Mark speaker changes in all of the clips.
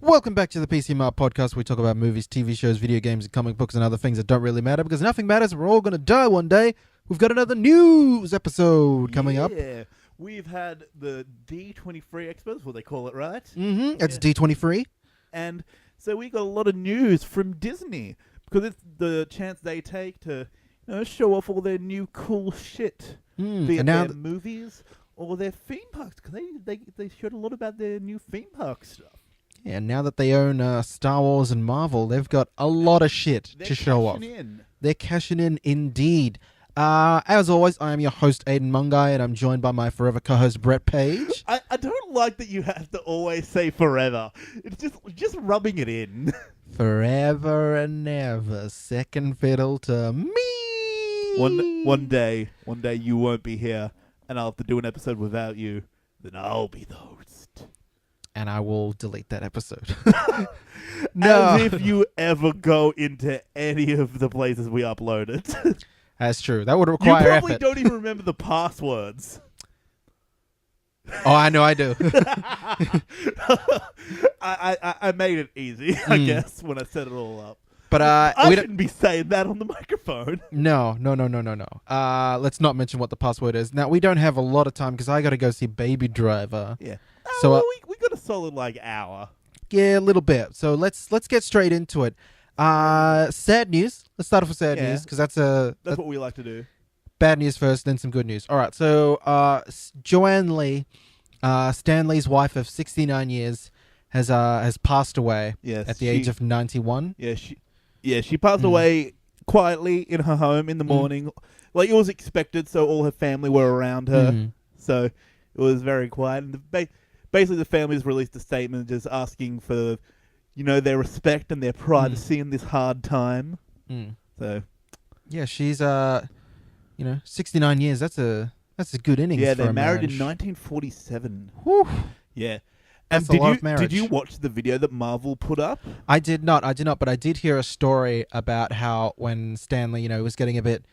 Speaker 1: Welcome back to the PCMR podcast where we talk about movies, TV shows, video games, and comic books and other things that don't really matter because nothing matters. We're all going to die one day. We've got another news episode coming up.
Speaker 2: Yeah, we've had the D23 expo, what they call it, right?
Speaker 1: Mm-hmm. It's
Speaker 2: Yeah.
Speaker 1: D23.
Speaker 2: And so we got a lot of news from Disney because it's the chance they take to show off all their new cool shit, be it
Speaker 1: And now
Speaker 2: their movies or their theme parks, because they showed a lot about their new theme park stuff.
Speaker 1: yeah, now that they own Star Wars and Marvel, they've got a lot of shit
Speaker 2: They're
Speaker 1: to show off.
Speaker 2: cashing in.
Speaker 1: They're cashing in indeed. As always, I am your host, Aiden Mungai, and I'm joined by my forever co-host, Brett Page.
Speaker 2: I don't like that you have to always say forever. It's just rubbing it in.
Speaker 1: Forever and ever, second fiddle to me.
Speaker 2: One day you won't be here, and I'll have to do an episode without you. Then I'll be the host.
Speaker 1: And I will delete that episode. No.
Speaker 2: As if you ever go into any of the places we upload it.
Speaker 1: That's true. That would
Speaker 2: You
Speaker 1: require
Speaker 2: probably
Speaker 1: effort.
Speaker 2: don't even remember the passwords.
Speaker 1: Oh, I know I do.
Speaker 2: I made it easy, I guess, when I set it all up.
Speaker 1: But
Speaker 2: I
Speaker 1: we
Speaker 2: shouldn't be saying that on the microphone.
Speaker 1: No. Let's not mention what the password is. Now, we don't have a lot of time because I got to go see Baby Driver.
Speaker 2: Yeah.
Speaker 1: So,
Speaker 2: Well, we got a solid hour.
Speaker 1: Yeah, a little bit. So let's get straight into it. Sad news. Let's start off with sad
Speaker 2: Yeah.
Speaker 1: news because that's
Speaker 2: What we like to do.
Speaker 1: bad news first, then some good news. All right. So Joanne Lee, Stan Lee's wife of 69 years, has passed away
Speaker 2: Yes,
Speaker 1: at the age of 91.
Speaker 2: Yeah, she passed away quietly in her home in the morning. Like, it was expected, so all her family were around her. So it was very quiet. And basically, the family's released a statement just asking for, their respect and their privacy in this hard time. So
Speaker 1: Yeah, she's 69 years. That's a good innings.
Speaker 2: yeah,
Speaker 1: for
Speaker 2: they
Speaker 1: a
Speaker 2: married
Speaker 1: marriage.
Speaker 2: in 1947.
Speaker 1: Whew.
Speaker 2: Yeah.
Speaker 1: That's
Speaker 2: And
Speaker 1: a lot of
Speaker 2: did you
Speaker 1: marriage.
Speaker 2: watch the video that Marvel put up?
Speaker 1: I did not, but I did hear a story about how when Stanley, was getting a bit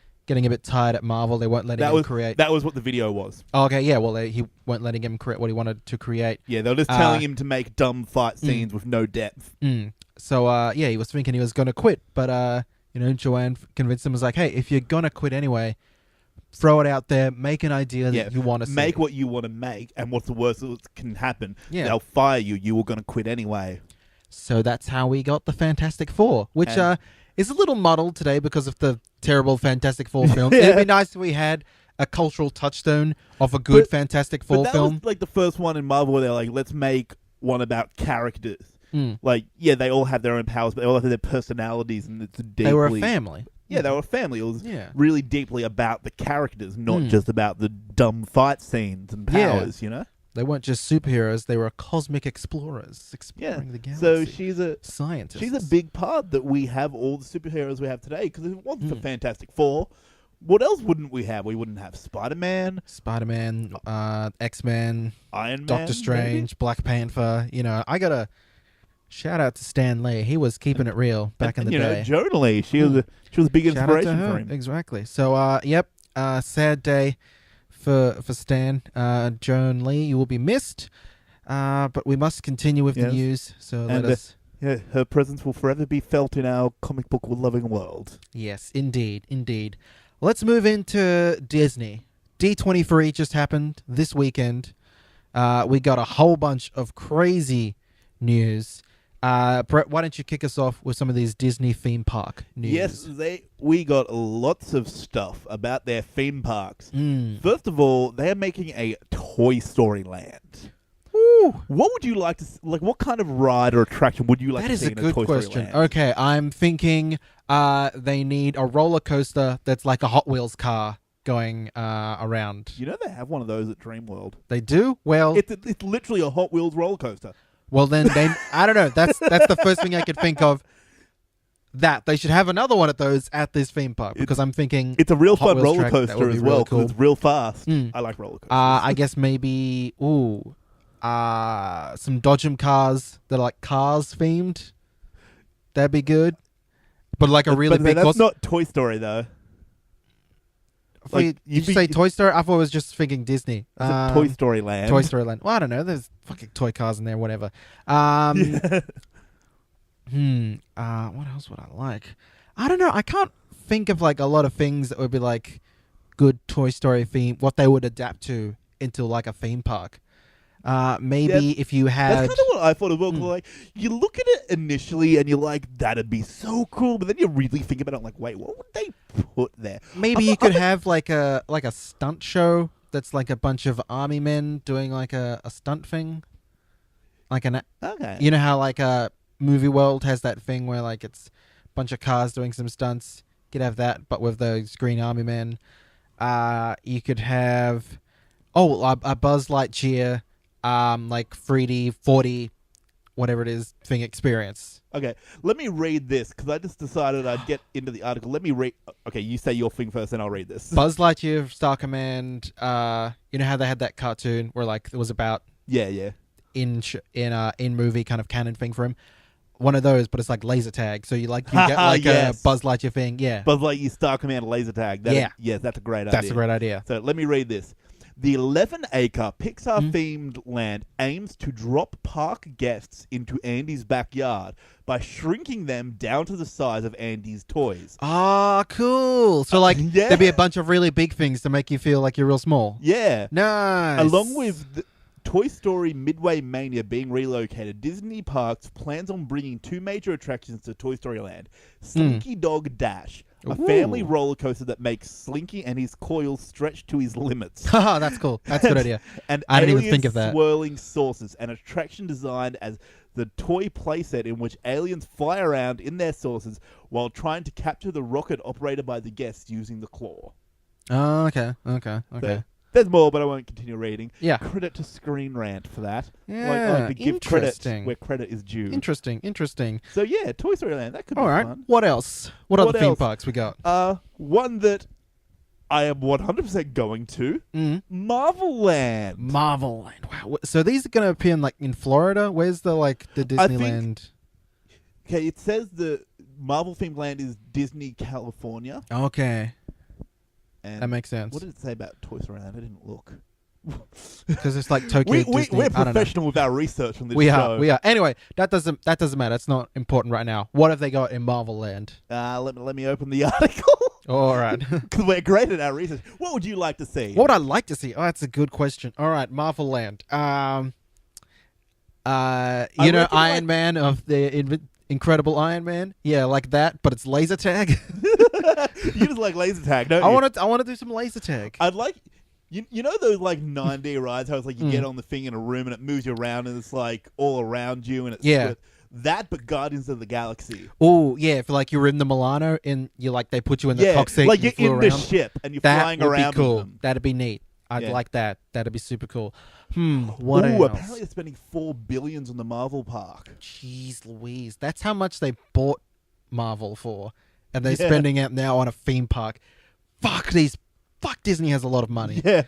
Speaker 1: tired at Marvel, they weren't letting him create.
Speaker 2: That was what the video was.
Speaker 1: Oh, okay, yeah, well, he weren't letting him create what he wanted to create.
Speaker 2: Yeah, they were just telling him to make dumb fight scenes with no depth.
Speaker 1: So, he was thinking he was going to quit, but, Joanne convinced him, was like, hey, if you're going to quit anyway, throw it out there, make an idea that you want to see.
Speaker 2: Make what you want to make, and what's the worst that can happen?
Speaker 1: Yeah.
Speaker 2: They'll fire you. You were going to quit anyway.
Speaker 1: So that's how we got the Fantastic Four, which is a little muddled today because of the terrible Fantastic Four film.
Speaker 2: Yeah.
Speaker 1: It'd be nice if we had a cultural touchstone of a good Fantastic Four
Speaker 2: But that
Speaker 1: film.
Speaker 2: was like the first one in Marvel where they're like, let's make one about characters.
Speaker 1: Mm.
Speaker 2: Like, yeah, they all have their own powers, but they all have their personalities, and it's deeply...
Speaker 1: They were a family.
Speaker 2: Yeah, they were a family. It was
Speaker 1: Yeah.
Speaker 2: really deeply about the characters, not just about the dumb fight scenes and powers,
Speaker 1: They weren't just superheroes; they were cosmic explorers exploring the galaxy.
Speaker 2: So she's a
Speaker 1: scientist.
Speaker 2: She's a big part that we have all the superheroes we have today, because if it wasn't for Fantastic Four, what else wouldn't we have? We wouldn't have Spider-Man,
Speaker 1: X-Men,
Speaker 2: Iron Man,
Speaker 1: Doctor Strange, Black Panther. I gotta shout out to Stan Lee. He was keeping it real back in the day.
Speaker 2: Joan Lee, she was a big
Speaker 1: Shout out to
Speaker 2: inspiration
Speaker 1: her.
Speaker 2: for him.
Speaker 1: Exactly. So, sad day for Stan. Joan Lee, you will be missed. But we must continue with the
Speaker 2: Yes.
Speaker 1: news. So
Speaker 2: And,
Speaker 1: let us.
Speaker 2: Yeah, her presence will forever be felt in our comic book loving world.
Speaker 1: Yes, indeed. Let's move into Disney. D23 just happened this weekend. We got a whole bunch of crazy news. Brett, why don't you kick us off with some of these Disney theme park news?
Speaker 2: Yes, we got lots of stuff about their theme parks.
Speaker 1: Mm.
Speaker 2: First of all, they're making a Toy Story Land.
Speaker 1: Ooh.
Speaker 2: What would you like to what kind of ride or attraction would you like
Speaker 1: That
Speaker 2: to
Speaker 1: is
Speaker 2: see
Speaker 1: a
Speaker 2: in a
Speaker 1: good
Speaker 2: Toy
Speaker 1: question.
Speaker 2: Story Land?
Speaker 1: Okay, I'm thinking they need a roller coaster that's like a Hot Wheels car going around.
Speaker 2: You know they have one of those at Dreamworld.
Speaker 1: They do? Well,
Speaker 2: It's literally a Hot Wheels roller coaster.
Speaker 1: well then I don't know. That's the first thing I could think of. That they should have another one of those at this theme park because I'm thinking
Speaker 2: It's a real
Speaker 1: Hot
Speaker 2: fun
Speaker 1: Wheels
Speaker 2: roller
Speaker 1: track, that
Speaker 2: coaster
Speaker 1: would be
Speaker 2: as well
Speaker 1: really
Speaker 2: because
Speaker 1: cool.
Speaker 2: it's real fast.
Speaker 1: Mm.
Speaker 2: I like roller coasters.
Speaker 1: I guess maybe some Dodgem cars that are like cars themed. That'd be good. But like a really
Speaker 2: but
Speaker 1: big
Speaker 2: that's
Speaker 1: course.
Speaker 2: not Toy Story though. Like,
Speaker 1: Did you say Toy Story? I thought I was just thinking Disney.
Speaker 2: Toy Story Land.
Speaker 1: Toy Story Land. Well, I don't know. There's fucking toy cars in there, whatever. What else would I like? I don't know. I can't think of like a lot of things that would be like good Toy Story theme, what they would adapt to into like a theme park. Maybe if you had...
Speaker 2: That's kind of what I thought as well. Like, you look at it initially and you're like, that'd be so cool. But then you really think about it like, wait, what would they put there?
Speaker 1: Maybe you could have like a stunt show that's like a bunch of army men doing like a stunt thing. Like
Speaker 2: Okay.
Speaker 1: You know how like Movie World has that thing where like it's a bunch of cars doing some stunts? You could have that, but with those green army men. You could have a Buzz Lightyear like 3D 4D whatever it is thing experience.
Speaker 2: Okay, let me read this because I just decided I'd get into the article. Let me read. Okay, you say your thing first, and I'll read this.
Speaker 1: Buzz Lightyear Star Command. You know how they had that cartoon where like it was about in movie kind of canon thing for him. One of those, but it's like laser tag. So you get like a Buzz Lightyear thing. Yeah,
Speaker 2: Buzz Lightyear Star Command laser tag. Yes, that's a great idea.
Speaker 1: That's a great idea.
Speaker 2: So let me read this. The 11-acre Pixar-themed land aims to drop park guests into Andy's backyard by shrinking them down to the size of Andy's toys.
Speaker 1: Ah, cool. So, like, there'd be a bunch of really big things to make you feel like you're real small.
Speaker 2: Yeah.
Speaker 1: Nice.
Speaker 2: Along with the Toy Story Midway Mania being relocated, Disney Parks plans on bringing two major attractions to Toy Story Land. Slinky Dog Dash, a family roller coaster that makes Slinky and his coils stretch to his limits.
Speaker 1: Haha, that's cool. That's a good idea.
Speaker 2: And
Speaker 1: I didn't even think of that.
Speaker 2: Swirling saucers, an attraction designed as the toy playset in which aliens fly around in their saucers while trying to capture the rocket operated by the guests using the claw.
Speaker 1: Oh, okay.
Speaker 2: So, there's more, but I won't continue reading.
Speaker 1: Yeah.
Speaker 2: Credit to Screen Rant for that.
Speaker 1: Yeah,
Speaker 2: like to give credit where credit is due.
Speaker 1: Interesting.
Speaker 2: So yeah, Toy Story Land, that could be fun.
Speaker 1: What else? What other theme parks we got?
Speaker 2: One that I am 100% going to, Marvel Land.
Speaker 1: Marvel Land. Wow. So these are going to appear in Florida? Where's the Disneyland?
Speaker 2: Okay, it says the Marvel themed land is Disney, California.
Speaker 1: Okay.
Speaker 2: And
Speaker 1: that makes sense.
Speaker 2: What did it say about Toy Story Land? I didn't look.
Speaker 1: Because it's like Tokyo Disney.
Speaker 2: We're professional with our research on this show.
Speaker 1: We are. Anyway, that doesn't matter. It's not important right now. What have they got in Marvel Land?
Speaker 2: Let me open the article.
Speaker 1: All right.
Speaker 2: Because we're great at our research. What would you like to see?
Speaker 1: What would I like to see? Oh, that's a good question. All right, Marvel Land. Iron Man of the Incredible Iron Man. Yeah, like that, but it's laser tag.
Speaker 2: You just like laser tag, don't you?
Speaker 1: I want to do some laser tag.
Speaker 2: I'd like... You know those like 9D rides, how it's like you get on the thing in a room and it moves you around and it's like all around you and it's that, but Guardians of the Galaxy.
Speaker 1: Oh yeah, if like you're in the Milano and they put you in the cockpit,
Speaker 2: like you're in
Speaker 1: around.
Speaker 2: the ship and you're flying around.
Speaker 1: That would be cool.
Speaker 2: With them.
Speaker 1: That'd be neat. I'd like that. That'd be super cool. What else?
Speaker 2: Apparently they're spending $4 billion on the Marvel park.
Speaker 1: Jeez Louise, that's how much they bought Marvel for, and they're spending it now on a theme park. Fuck Disney has a lot of money.
Speaker 2: Yeah.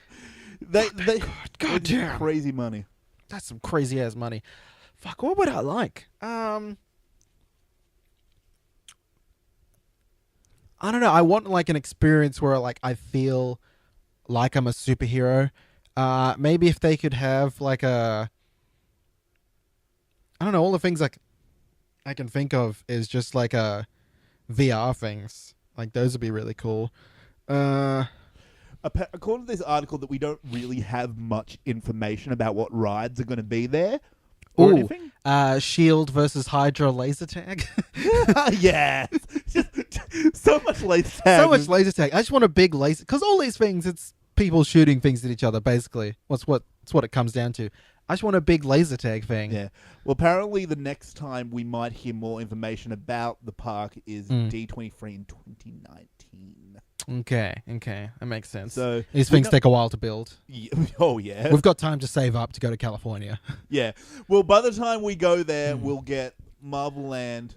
Speaker 1: God damn.
Speaker 2: Crazy money.
Speaker 1: That's some crazy ass money. Fuck, what would I like? I don't know. I want like an experience where like I feel like I'm a superhero. Maybe if they could have like I don't know, all the things like I can think of is just like VR things. Like those would be really cool.
Speaker 2: According to this article, that we don't really have much information about what rides are going to be there or anything.
Speaker 1: Shield versus Hydra laser tag.
Speaker 2: Yeah, so much laser tag.
Speaker 1: So much laser tag. I just want a big laser, because all these things, it's people shooting things at each other. Basically, it's what it comes down to. I just want a big laser tag thing.
Speaker 2: Yeah. Well, apparently the next time we might hear more information about the park is D23 in 2019.
Speaker 1: Okay, that makes sense.
Speaker 2: So
Speaker 1: these things take a while to build.
Speaker 2: Oh yeah,
Speaker 1: we've got time to save up to go to California.
Speaker 2: Yeah, well, by the time we go there, we'll get Marvel Land,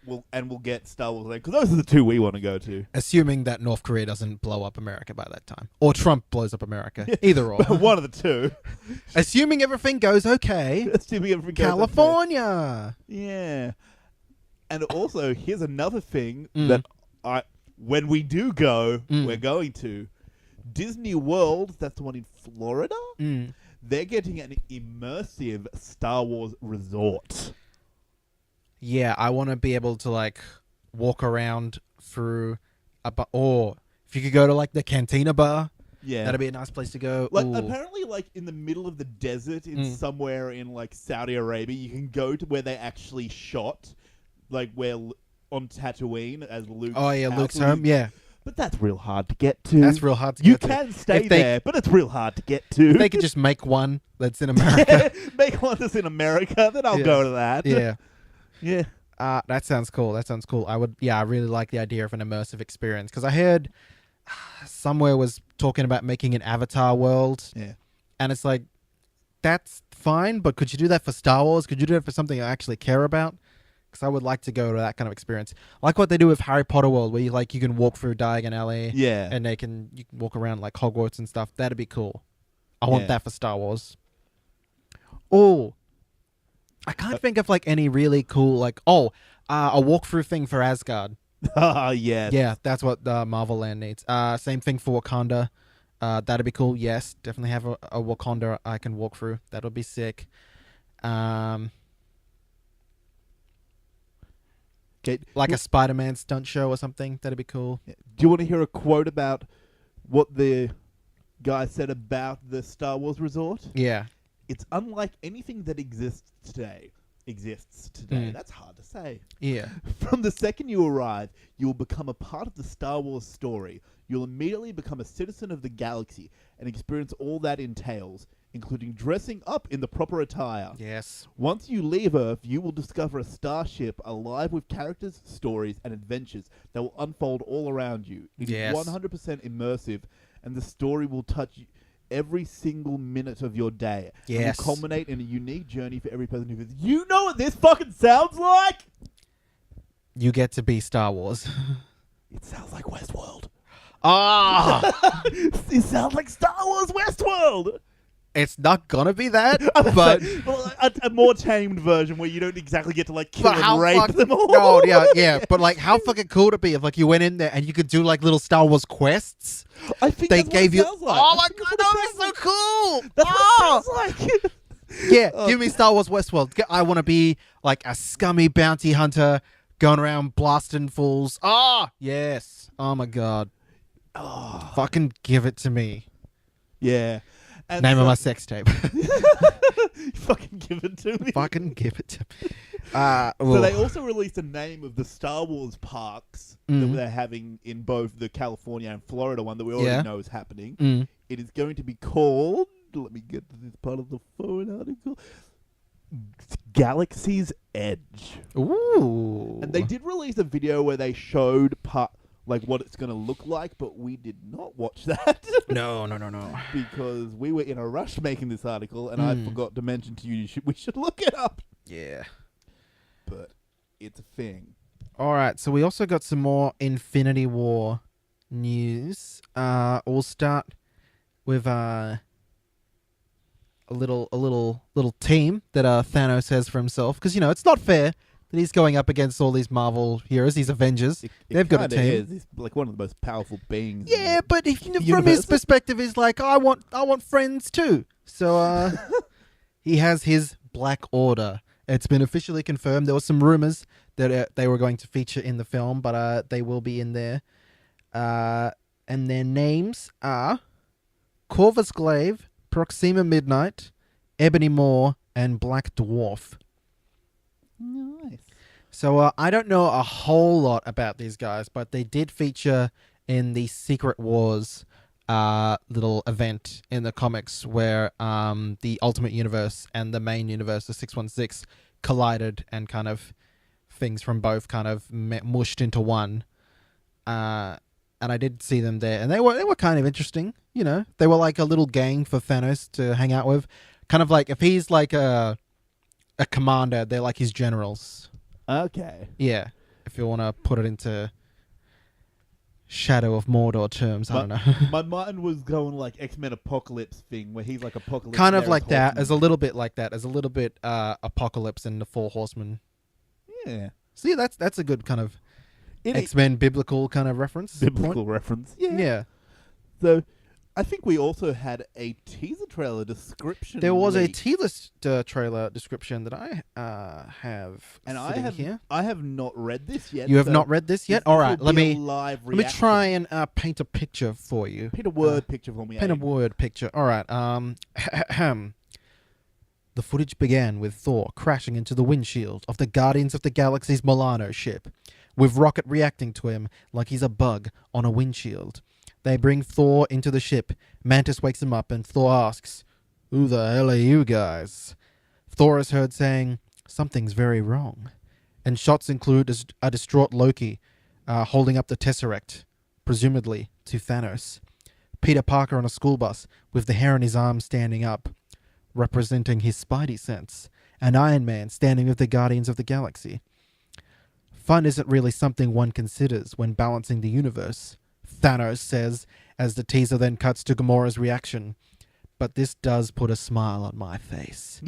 Speaker 2: we'll get Star Wars Land, because those are the two we want to go to.
Speaker 1: Assuming that North Korea doesn't blow up America by that time, or Trump blows up America, either or.
Speaker 2: One of the two.
Speaker 1: Assuming everything goes okay.
Speaker 2: Assuming everything goes
Speaker 1: California.
Speaker 2: Okay. Yeah, and also here's another thing that when we do go, we're going to. Disney World, that's the one in Florida,
Speaker 1: Mm.
Speaker 2: they're getting an immersive Star Wars resort.
Speaker 1: Yeah, I want to be able to like walk around through or if you could go to like the Cantina bar,
Speaker 2: Yeah.
Speaker 1: that'd be a nice place to go.
Speaker 2: Like,
Speaker 1: Ooh.
Speaker 2: apparently, like, in the middle of the desert in somewhere in, like, Saudi Arabia, you can go to where they actually shot, like, on Tatooine as Luke's
Speaker 1: Oh yeah,
Speaker 2: house.
Speaker 1: Luke's home. Yeah,
Speaker 2: But that's real hard to get to.
Speaker 1: that's real hard to
Speaker 2: You
Speaker 1: get to.
Speaker 2: can stay
Speaker 1: If they-
Speaker 2: there, but it's real hard to get to.
Speaker 1: They could just make one that's in America.
Speaker 2: Make one that's in America, then I'll
Speaker 1: Yeah.
Speaker 2: go to that.
Speaker 1: Yeah.
Speaker 2: Yeah.
Speaker 1: That sounds cool. That sounds cool. I really like the idea of an immersive experience because I heard somewhere was talking about making an Avatar world,
Speaker 2: Yeah.
Speaker 1: and it's like that's fine, but could you do that for Star Wars? Could you do it for something I actually care about? Because I would like to go to that kind of experience, like what they do with Harry Potter World, where you can walk through Diagon Alley,
Speaker 2: Yeah.
Speaker 1: and you can walk around like Hogwarts and stuff. That'd be cool. I want
Speaker 2: Yeah.
Speaker 1: that for Star Wars. Oh, I can't think of like any really cool like a walkthrough thing for Asgard.
Speaker 2: Ah, yes.
Speaker 1: Yeah, that's what Marvel Land needs. Same thing for Wakanda. That'd be cool. Yes, definitely have a Wakanda I can walk through. That would be sick.
Speaker 2: Okay.
Speaker 1: Like a Spider-Man stunt show or something. That'd be cool.
Speaker 2: Do you want to hear a quote about what the guy said about the Star Wars resort?
Speaker 1: Yeah.
Speaker 2: It's unlike anything that exists today. That's hard to say.
Speaker 1: Yeah.
Speaker 2: From the second you arrive, you will become a part of the Star Wars story. You'll immediately become a citizen of the galaxy and experience all that entails, including dressing up in the proper attire.
Speaker 1: Yes.
Speaker 2: Once you leave Earth, you will discover a starship alive with characters, stories, and adventures that will unfold all around you. It
Speaker 1: Yes.
Speaker 2: is 100% immersive, and the story will touch you every single minute of your day.
Speaker 1: Yes.
Speaker 2: And will culminate in a unique journey for every person who visits. You know what this fucking sounds like?
Speaker 1: You get to be Star Wars.
Speaker 2: It sounds like Westworld.
Speaker 1: Ah!
Speaker 2: It sounds like Star Wars Westworld.
Speaker 1: It's not gonna be that, but
Speaker 2: Well, a more tamed version where you don't exactly get to like kill
Speaker 1: but how
Speaker 2: and rape them all.
Speaker 1: No, yeah. But like, how fucking cool would it be if like you went in there and you could do like little Star Wars quests?
Speaker 2: I think
Speaker 1: They
Speaker 2: that's
Speaker 1: gave
Speaker 2: what it
Speaker 1: you.
Speaker 2: sounds like.
Speaker 1: Oh my
Speaker 2: That's
Speaker 1: god,
Speaker 2: what
Speaker 1: that
Speaker 2: it
Speaker 1: would be so
Speaker 2: sounds
Speaker 1: cool!
Speaker 2: That's
Speaker 1: Oh!
Speaker 2: what it sounds like.
Speaker 1: Yeah, give me Star Wars Westworld. I want to be like a scummy bounty hunter going around blasting fools. Ah, yes. Oh my god.
Speaker 2: Oh,
Speaker 1: Fucking give it to me.
Speaker 2: yeah. And
Speaker 1: Name of
Speaker 2: so-
Speaker 1: my sex tape.
Speaker 2: Fucking give it to me.
Speaker 1: Fucking give it to me.
Speaker 2: So they also released a name of the Star Wars parks that
Speaker 1: Mm.
Speaker 2: they're having in both the California and Florida one that we already
Speaker 1: Yeah.
Speaker 2: know is happening.
Speaker 1: Mm.
Speaker 2: It is going to be called, let me get to this part of the phone article, Galaxy's Edge.
Speaker 1: Ooh.
Speaker 2: And they did release a video where they showed like what it's going to look like, but we did not watch that.
Speaker 1: No.
Speaker 2: Because we were in a rush making this article, and I
Speaker 1: Mm.
Speaker 2: forgot to mention to you we should look it up.
Speaker 1: Yeah.
Speaker 2: But it's a thing.
Speaker 1: All right. So we also got some more Infinity War news. We'll start with a little team that Thanos has for himself, because it's not fair that he's going up against all these Marvel heroes, these Avengers.
Speaker 2: It
Speaker 1: They've got a
Speaker 2: kinda
Speaker 1: team.
Speaker 2: is. He's like one of the most powerful beings. in
Speaker 1: Yeah,
Speaker 2: the
Speaker 1: but if, from his
Speaker 2: universe.
Speaker 1: perspective, he's like, I want friends too. So he has his Black Order. It's been officially confirmed. There were some rumors that they were going to feature in the film, but they will be in there. And their names are Corvus Glaive, Proxima Midnight, Ebony Maw, and Black Dwarf.
Speaker 2: Nice.
Speaker 1: So I don't know a whole lot about these guys, but they did feature in the Secret Wars little event in the comics where the Ultimate Universe and the main universe, the 616, collided, and kind of things from both kind of mushed into one. And I did see them there, and they were kind of interesting. They were like a little gang for Thanos to hang out with. Kind of like if he's like a commander, they're like his generals.
Speaker 2: Okay.
Speaker 1: Yeah, if you want to put it into Shadow of Mordor terms, I don't know.
Speaker 2: My mind was going like X-Men Apocalypse thing, where he's like Apocalypse.
Speaker 1: Kind of
Speaker 2: and
Speaker 1: like
Speaker 2: there's
Speaker 1: that,
Speaker 2: Horsemen.
Speaker 1: as a little bit like that, as a little bit Apocalypse and the Four Horsemen.
Speaker 2: Yeah.
Speaker 1: So yeah, that's a good kind of
Speaker 2: It-
Speaker 1: X-Men biblical kind of reference.
Speaker 2: biblical reference. Yeah.
Speaker 1: Yeah.
Speaker 2: So I think we also had a teaser trailer description.
Speaker 1: There was
Speaker 2: leak.
Speaker 1: a T-list trailer description that I have
Speaker 2: And
Speaker 1: sitting here.
Speaker 2: I have not read this yet.
Speaker 1: You have
Speaker 2: so
Speaker 1: not read this yet?
Speaker 2: this
Speaker 1: All right,
Speaker 2: will
Speaker 1: let
Speaker 2: be a
Speaker 1: me
Speaker 2: live
Speaker 1: let me
Speaker 2: reaction.
Speaker 1: try and paint a picture for you.
Speaker 2: Paint a word picture for me.
Speaker 1: Paint a
Speaker 2: Abe.
Speaker 1: word picture. All right. The footage began with Thor crashing into the windshield of the Guardians of the Galaxy's Milano ship, with Rocket reacting to him like he's a bug on a windshield. They bring Thor into the ship. Mantis wakes him up and Thor asks, "Who the hell are you guys?" Thor is heard saying, "Something's very wrong." And shots include a distraught Loki holding up the Tesseract, presumably to Thanos. Peter Parker on a school bus with the hair on his arm standing up, representing his Spidey sense, and Iron Man standing with the Guardians of the Galaxy. Fun isn't really something one considers when balancing the universe, Thanos says, as the teaser then cuts to Gamora's reaction. But this does put a smile on my face.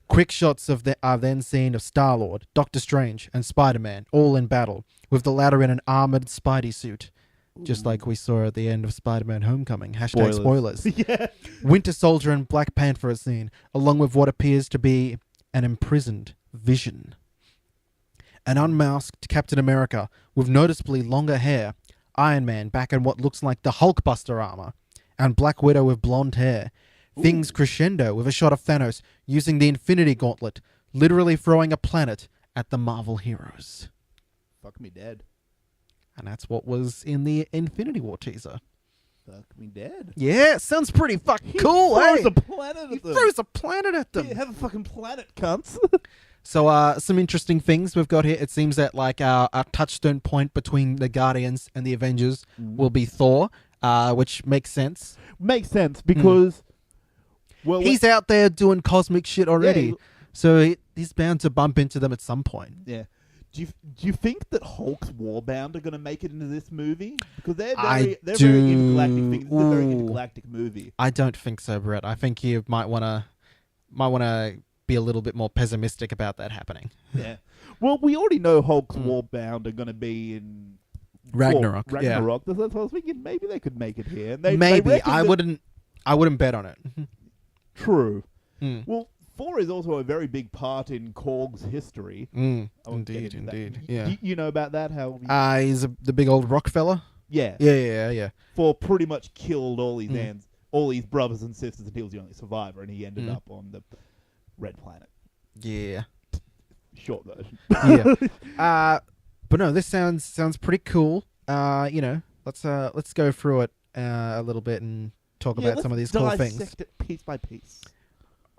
Speaker 1: Quick shots are then seen of Star-Lord, Doctor Strange, and Spider-Man all in battle, with the latter in an armored Spidey suit. Just like we saw at the end of Spider-Man Homecoming. Hashtag spoilers.
Speaker 2: Yeah.
Speaker 1: Winter Soldier and Black Panther are seen, along with what appears to be an imprisoned Vision. An unmasked Captain America with noticeably longer hair, Iron Man back in what looks like the Hulkbuster armor, and Black Widow with blonde hair. Things crescendo with a shot of Thanos using the Infinity Gauntlet, literally throwing a planet at the Marvel heroes.
Speaker 2: Fuck me dead.
Speaker 1: And that's what was in the Infinity War teaser.
Speaker 2: Fuck me dead.
Speaker 1: Yeah, sounds pretty fucking cool,
Speaker 2: He throws
Speaker 1: eh?
Speaker 2: a planet
Speaker 1: He
Speaker 2: at them.
Speaker 1: throws a planet at them.
Speaker 2: Yeah, have a fucking planet, cunts.
Speaker 1: So, some interesting things we've got here. It seems that like our touchstone point between the Guardians and the Avengers will be Thor, which makes sense.
Speaker 2: Makes sense because, well,
Speaker 1: He's out there doing cosmic shit already,
Speaker 2: Yeah.
Speaker 1: so he's bound to bump into them at some point.
Speaker 2: yeah. Do you think that Hulk's Warbound are going to make it into this movie? Because they're
Speaker 1: I
Speaker 2: very
Speaker 1: do-
Speaker 2: intergalactic things. It's a very
Speaker 1: Ooh.
Speaker 2: intergalactic movie.
Speaker 1: I don't think so, Brett. I think you might wanna be a little bit more pessimistic about that happening.
Speaker 2: Yeah. Well, we already know Hulk's Warbound are going to be in
Speaker 1: Ragnarok, yeah.
Speaker 2: Ragnarok. That's what I was thinking. Maybe they could make it here. And they
Speaker 1: Maybe
Speaker 2: reckon
Speaker 1: I
Speaker 2: that-
Speaker 1: wouldn't bet on it.
Speaker 2: True.
Speaker 1: Mm.
Speaker 2: Well, Thor is also a very big part in Korg's history. I won't get
Speaker 1: Indeed,
Speaker 2: into that.
Speaker 1: indeed. Yeah.
Speaker 2: You know about that? How?
Speaker 1: He's the big old rock fella.
Speaker 2: Yeah.
Speaker 1: Yeah.
Speaker 2: Thor pretty much killed all his brothers and sisters, and he was the only survivor, and he ended up on the Red Planet.
Speaker 1: Yeah.
Speaker 2: Short version.
Speaker 1: Yeah. But no, this sounds pretty cool. Let's go through it a little bit and talk about some of these cool things.
Speaker 2: Dissect it piece by piece.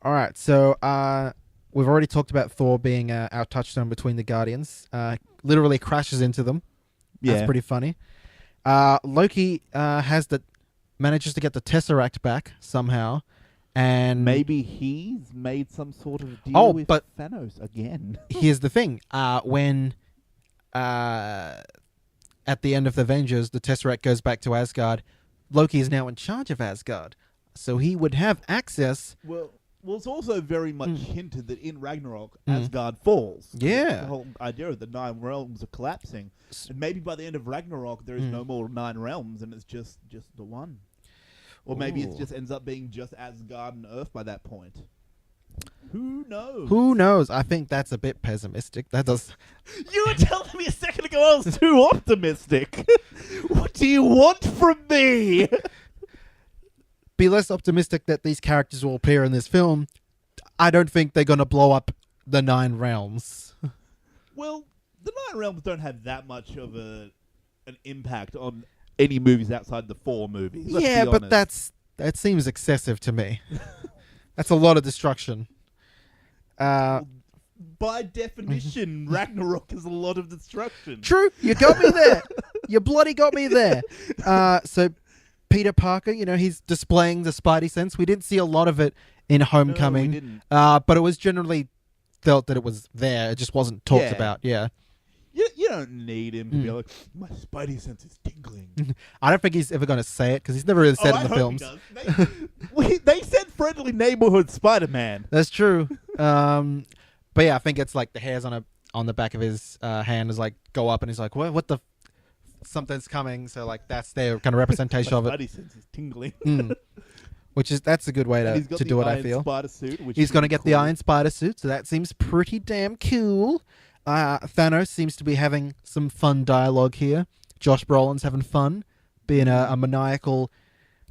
Speaker 1: All right, so we've already talked about Thor being our touchstone between the Guardians. Literally crashes into them.
Speaker 2: Yeah.
Speaker 1: That's pretty funny. Loki manages to get the Tesseract back somehow, and
Speaker 2: Maybe he's made some sort of deal with
Speaker 1: but-
Speaker 2: Thanos again.
Speaker 1: here's the thing: when at the end of the Avengers, the Tesseract goes back to Asgard. Loki is now in charge of Asgard, so he would have access.
Speaker 2: Well, it's also very much hinted that in Ragnarok, Asgard falls.
Speaker 1: Yeah.
Speaker 2: The whole idea of the 9 realms are collapsing. And maybe by the end of Ragnarok, there is no more 9 realms, and it's just the one. Or maybe it
Speaker 1: Ooh.
Speaker 2: just ends up being just Asgard and Earth by that point. Who knows?
Speaker 1: Who knows? I think that's a bit pessimistic. That does.
Speaker 2: You were telling me a second ago I was too optimistic. What do you want from me?
Speaker 1: Be less optimistic that these characters will appear in this film. I don't think they're going to blow up the 9 realms.
Speaker 2: Well, the 9 realms don't have that much of an impact on any movies outside the 4 movies. Let's
Speaker 1: Yeah,
Speaker 2: be
Speaker 1: but
Speaker 2: honest.
Speaker 1: that seems excessive to me. That's a lot of destruction.
Speaker 2: By definition, Ragnarok is a lot of destruction.
Speaker 1: True, you got me there. You bloody got me there. So Peter Parker, he's displaying the Spidey sense. We didn't see a lot of it in Homecoming.
Speaker 2: No, we didn't.
Speaker 1: But it was generally felt that it was there. It just wasn't talked
Speaker 2: Yeah.
Speaker 1: about. Yeah.
Speaker 2: You don't need him to be like, my Spidey sense is tingling.
Speaker 1: I don't think he's ever going to say it because he's never really said it in the films.
Speaker 2: They said friendly neighborhood Spider-Man.
Speaker 1: That's true. But yeah, I think it's like the hairs on the back of his hand is like go up, and he's like, what the? something's coming. So like that's their kind of representation of it.
Speaker 2: Spidey sense is tingling.
Speaker 1: That's a good way
Speaker 2: And he's got
Speaker 1: to
Speaker 2: the
Speaker 1: do it. I
Speaker 2: Iron
Speaker 1: feel
Speaker 2: Spider suit, which
Speaker 1: he's
Speaker 2: is
Speaker 1: going to get the
Speaker 2: cool.
Speaker 1: Iron Spider suit, so that seems pretty damn cool. Thanos seems to be having some fun dialogue here. Josh Brolin's having fun being a maniacal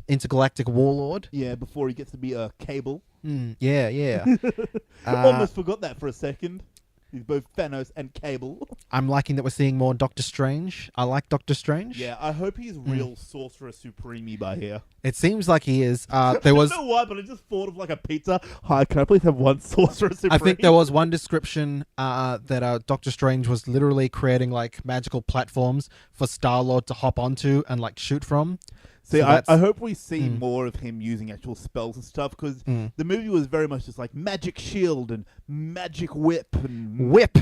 Speaker 1: intergalactic warlord.
Speaker 2: Yeah, before he gets to be a Cable.
Speaker 1: Yeah.
Speaker 2: Almost forgot that for a second. He's both Thanos and Cable.
Speaker 1: I'm liking that we're seeing more Doctor Strange. I like Doctor Strange.
Speaker 2: Yeah, I hope he's real Sorcerer Supreme by here.
Speaker 1: It seems like he is. There
Speaker 2: I
Speaker 1: was.
Speaker 2: don't know why, but I just thought of like a pizza. Hi, can I please have one Sorcerer Supreme?
Speaker 1: I think there was one description that Doctor Strange was literally creating like magical platforms for Star-Lord to hop onto and like shoot from.
Speaker 2: See,
Speaker 1: So
Speaker 2: I hope we see more of him using actual spells and stuff, because the movie was very much just like magic shield and magic whip and
Speaker 1: whip.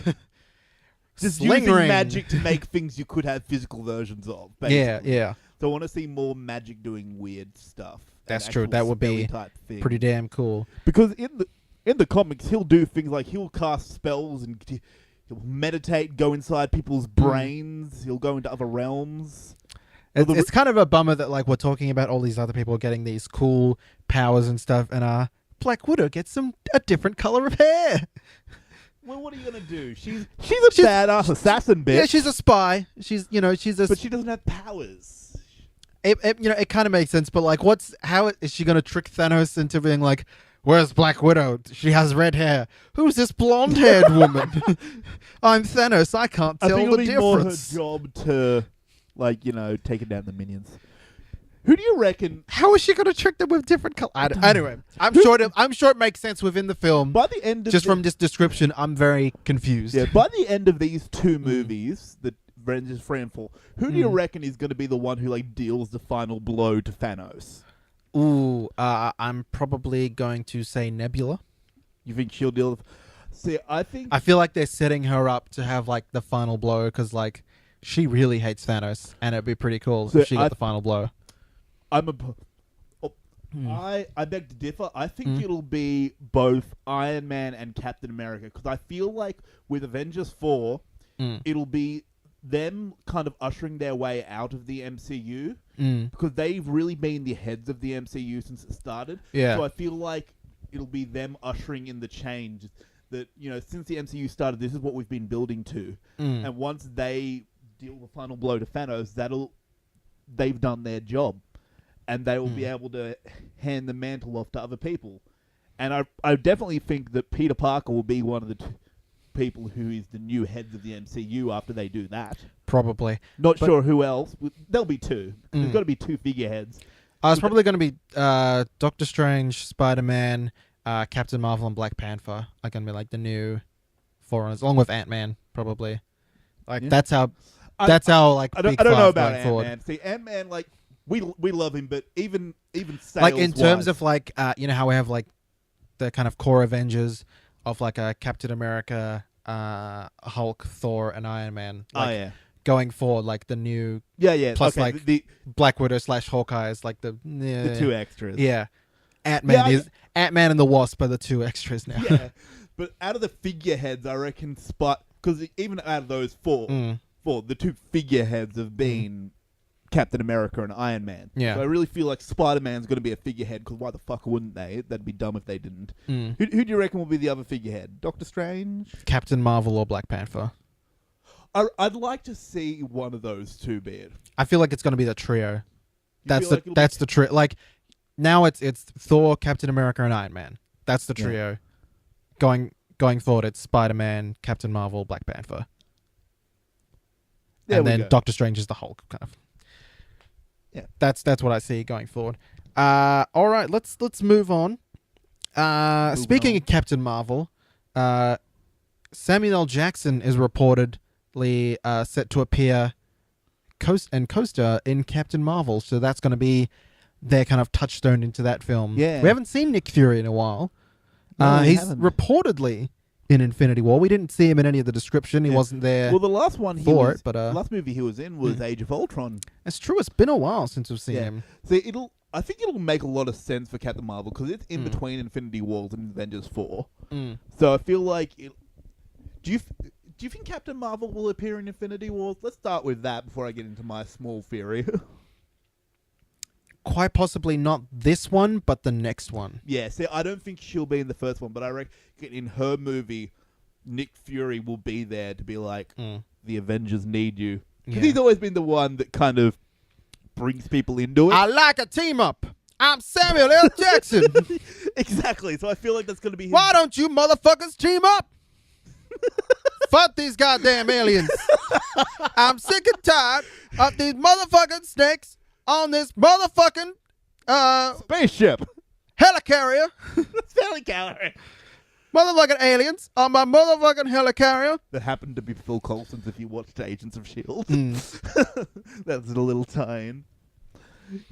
Speaker 2: just
Speaker 1: Sling
Speaker 2: using
Speaker 1: ring.
Speaker 2: magic to make things you could have physical versions of. Basically.
Speaker 1: Yeah.
Speaker 2: So I want to see more magic doing weird stuff.
Speaker 1: That's
Speaker 2: and
Speaker 1: true.
Speaker 2: actual
Speaker 1: That would be
Speaker 2: spelly-type thing.
Speaker 1: pretty damn cool.
Speaker 2: Because in the comics, he'll do things like he'll cast spells and he'll meditate, go inside people's brains. He'll go into other realms.
Speaker 1: It's kind of a bummer that like we're talking about all these other people getting these cool powers and stuff, and Black Widow gets a different color of hair.
Speaker 2: Well, what are you gonna do? She's a badass assassin, bitch.
Speaker 1: Yeah, she's a spy. She's a.
Speaker 2: But she doesn't have powers.
Speaker 1: It kind of makes sense, but like, how is she gonna trick Thanos into being like, "Where's Black Widow? She has red hair. Who's this blonde-haired woman? I'm Thanos. I can't tell
Speaker 2: I think
Speaker 1: the
Speaker 2: it'll be more her
Speaker 1: difference."
Speaker 2: job to, like, taking down the minions. Who do you reckon?
Speaker 1: How is she gonna trick them with different colors? Anyway, I'm sure it makes sense within the film.
Speaker 2: By the end of
Speaker 1: from this description, I'm very confused.
Speaker 2: Yeah, by the end of these two movies, the Avengers 3 and 4, who do you reckon is going to be the one who like deals the final blow to Thanos?
Speaker 1: Ooh, I'm probably going to say Nebula.
Speaker 2: You think she'll deal with... See, I
Speaker 1: feel like they're setting her up to have like the final blow because like she really hates Thanos, and it'd be pretty cool if she got the final blow.
Speaker 2: I beg to differ. I think it'll be both Iron Man and Captain America, because I feel like with Avengers 4, it'll be them kind of ushering their way out of the MCU, because they've really been the heads of the MCU since it started.
Speaker 1: Yeah.
Speaker 2: So I feel like it'll be them ushering in the change that, since the MCU started, this is what we've been building to. And once they deal the final blow to Thanos, they've done their job. And they will be able to hand the mantle off to other people. And I definitely think that Peter Parker will be one of the people who is the new heads of the MCU after they do that.
Speaker 1: Probably.
Speaker 2: Not sure who else. There'll be two. There's got to be two figureheads.
Speaker 1: It's probably going to be Doctor Strange, Spider-Man, Captain Marvel, and Black Panther are going to be like the new forerunners, along with Ant-Man, probably. Like that's how like
Speaker 2: I don't know about Ant-Man. See, Ant-Man, like, we love him, but even sales
Speaker 1: like in terms of like how we have like the kind of core Avengers of like a Captain America, Hulk, Thor, and Iron Man. Like, going forward, like the new plus
Speaker 2: okay,
Speaker 1: like the Black Widow / Hawkeye is like the
Speaker 2: two extras.
Speaker 1: Yeah, Ant-Man Ant-Man and the Wasp are the two extras now.
Speaker 2: Yeah, but out of the figureheads, I reckon because even out of those four, the two figureheads have been Captain America and Iron Man.
Speaker 1: Yeah.
Speaker 2: So I really feel like Spider-Man's going to be a figurehead, because why the fuck wouldn't they? That'd be dumb if they didn't. Who do you reckon will be the other figurehead? Doctor Strange?
Speaker 1: Captain Marvel or Black Panther?
Speaker 2: I'd like to see one of those two be it.
Speaker 1: I feel like it's going to be the trio. That's the trio. Like now it's Thor, Captain America, and Iron Man. That's the trio. Going forward, it's Spider-Man, Captain Marvel, Black Panther. And then Doctor Strange is the Hulk, kind of.
Speaker 2: Yeah,
Speaker 1: that's what I see going forward. All right, let's move on. Speaking of Captain Marvel, Samuel L. Jackson is reportedly set to appear and co-star in Captain Marvel, so that's going to be their kind of touchstone into that film.
Speaker 2: Yeah,
Speaker 1: we haven't seen Nick Fury in a while.
Speaker 2: No,
Speaker 1: he's reportedly in Infinity War. We didn't see him in any of the description. He wasn't there.
Speaker 2: Well, the last one
Speaker 1: the
Speaker 2: last movie he was in was Age of Ultron.
Speaker 1: It's true. It's been a while since we've seen him.
Speaker 2: So I think it'll make a lot of sense for Captain Marvel, because it's in between Infinity Wars and Avengers 4. So I feel like do Do you think Captain Marvel will appear in Infinity Wars? Let's start with that before I get into my small theory.
Speaker 1: Quite possibly not this one, but the next one.
Speaker 2: Yeah, see, I don't think she'll be in the first one, but I reckon in her movie, Nick Fury will be there to be like, the Avengers need you. Because he's always been the one that kind of brings people into it.
Speaker 1: I like a team up. I'm Samuel L. Jackson.
Speaker 2: Exactly. So I feel like that's going to be him.
Speaker 1: Why don't you motherfuckers team up? Fuck these goddamn aliens. I'm sick and tired of these motherfucking snakes on this motherfucking
Speaker 2: spaceship.
Speaker 1: helicarrier.
Speaker 2: Helicarrier.
Speaker 1: Motherfucking aliens on my motherfucking helicarrier.
Speaker 2: That happened to be Phil Coulson's if you watched Agents of S.H.I.E.L.D. That was a little tie-in.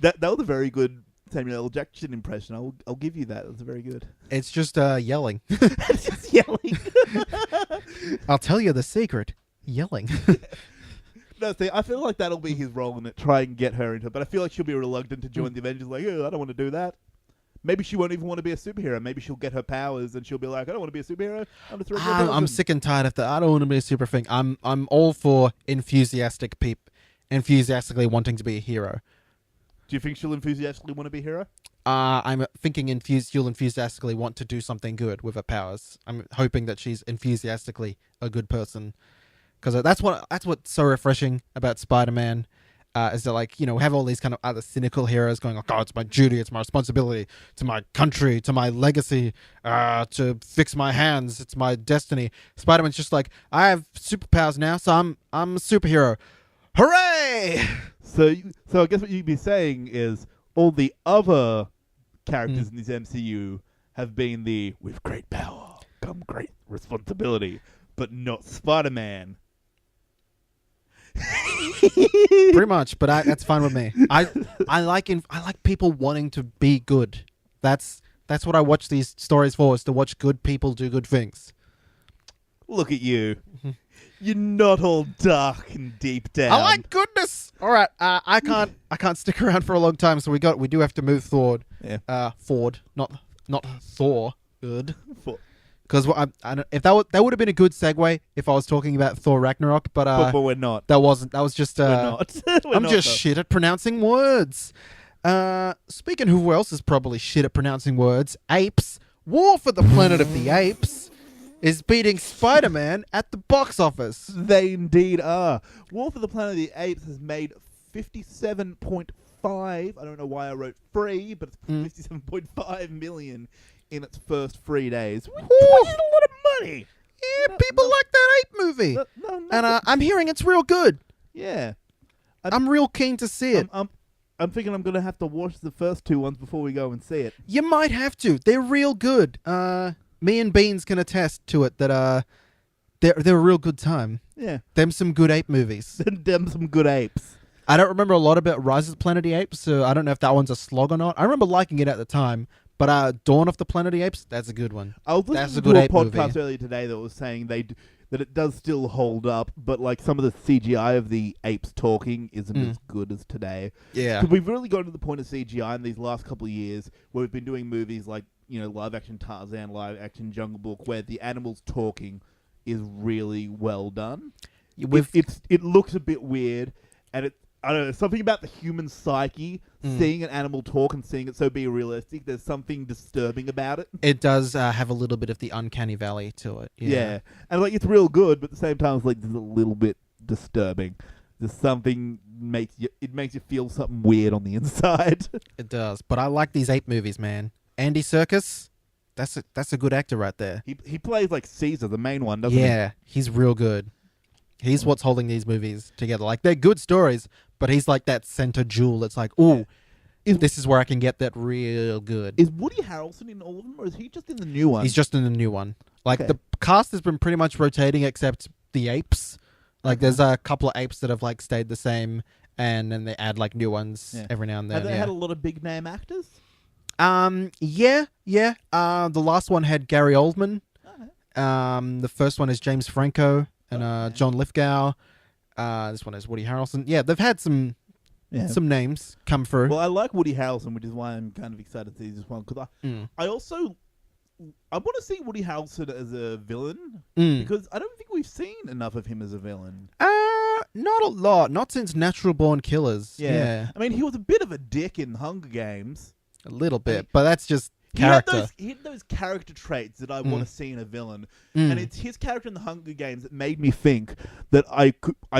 Speaker 2: That was a very good Samuel L. Jackson impression. I'll give you that. It was very good.
Speaker 1: It's just yelling.
Speaker 2: It's just yelling.
Speaker 1: I'll tell you the secret. Yelling.
Speaker 2: No, see, I feel like that'll be his role in it. Try and get her into it. But I feel like she'll be reluctant to join the Avengers. Like, oh, I don't want to do that. Maybe she won't even want to be a superhero. Maybe she'll get her powers and she'll be like, I don't want to be a superhero.
Speaker 1: I'm sick and tired of that. I don't want to be a super thing. I'm all for enthusiastically wanting to be a hero.
Speaker 2: Do you think she'll enthusiastically want to be a hero?
Speaker 1: I'm thinking she'll enthusiastically want to do something good with her powers. I'm hoping that she's enthusiastically a good person, because that's what's so refreshing about Spider-Man. Is that, like, you know, we have all these kind of other cynical heroes going, oh, it's my duty, it's my responsibility to my country, to my legacy, to fix my hands, it's my destiny. Spider-Man's just like, I have superpowers now, so I'm a superhero. Hooray!
Speaker 2: So I guess what you'd be saying is all the other characters in this MCU have been with great power come great responsibility, but not Spider-Man.
Speaker 1: Pretty much, but that's fine with me. I like people wanting to be good. That's what I watch these stories for, is to watch good people do good things.
Speaker 2: Look at you. You're not all dark and deep down.
Speaker 1: I like goodness. All right, I can't stick around for a long time, so we do have to move forward.
Speaker 2: Yeah.
Speaker 1: Forward, not Thor. Good. Because if that would have been a good segue if I was talking about Thor Ragnarok, but
Speaker 2: we're not.
Speaker 1: That wasn't. That was just.
Speaker 2: We're not.
Speaker 1: I'm just shit at pronouncing words. Speaking of who else is probably shit at pronouncing words, Apes. War for the Planet of the Apes is beating Spider-Man at the box office.
Speaker 2: They indeed are. War for the Planet of the Apes has made 57.5. I don't know why I wrote free, but it's 57.5 million in its first 3 days. Which is a lot of money.
Speaker 1: Yeah, people like that ape movie. And I'm hearing it's real good.
Speaker 2: Yeah.
Speaker 1: I'm real keen to see it.
Speaker 2: I'm thinking I'm going to have to watch the first two ones before we go and see it.
Speaker 1: You might have to. They're real good. Me and Beans can attest to it that they're a real good time.
Speaker 2: Yeah.
Speaker 1: Them some good ape movies.
Speaker 2: Them some good apes.
Speaker 1: I don't remember a lot about Rise of the Planet of the Apes, so I don't know if that one's a slog or not. I remember liking it at the time. But Dawn of the Planet of the Apes, that's a good one.
Speaker 2: I was listening to a podcast earlier today that was saying that it does still hold up, but like some of the CGI of the apes talking isn't as good as today.
Speaker 1: Yeah.
Speaker 2: Because we've really gotten to the point of CGI in these last couple of years where we've been doing movies like, you know, live action Tarzan, live action Jungle Book, where the animals talking is really well done. It looks a bit weird, and I don't know, something about the human psyche, seeing an animal talk and seeing it so be realistic, there's something disturbing about it.
Speaker 1: It does have a little bit of the uncanny valley to it.
Speaker 2: Yeah. And like it's real good, but at the same time it's like there's a little bit disturbing. There's something makes you feel something weird on the inside.
Speaker 1: It does. But I like these ape movies, man. Andy Serkis, that's a good actor right there.
Speaker 2: He plays like Caesar, the main one, doesn't he?
Speaker 1: Yeah, he's real good. He's what's holding these movies together. Like, they're good stories, but he's like that center jewel that's like, ooh, this is where I can get that real good.
Speaker 2: Is Woody Harrelson in all of them, or is he just in the new one?
Speaker 1: He's just in the new one. Like, the cast has been pretty much rotating except the apes. Like, there's a couple of apes that have, like, stayed the same, and then they add, like, new ones every now and then.
Speaker 2: Have they had a lot of big-name actors?
Speaker 1: Yeah. The last one had Gary Oldman. The first one is James Franco and John Lithgow. This one is Woody Harrelson. Yeah, they've had some names come through.
Speaker 2: Well, I like Woody Harrelson, which is why I'm kind of excited to see this one. Because I also I want to see Woody Harrelson as a villain
Speaker 1: Mm.
Speaker 2: because I don't think we've seen enough of him as a villain.
Speaker 1: Not a lot. Not since Natural Born Killers. Yeah.
Speaker 2: I mean, he was a bit of a dick in Hunger Games.
Speaker 1: A little bit,
Speaker 2: I mean,
Speaker 1: but that's just character.
Speaker 2: He had those character traits that I want to see in a villain,
Speaker 1: Mm.
Speaker 2: and it's his character in the Hunger Games that made me think that I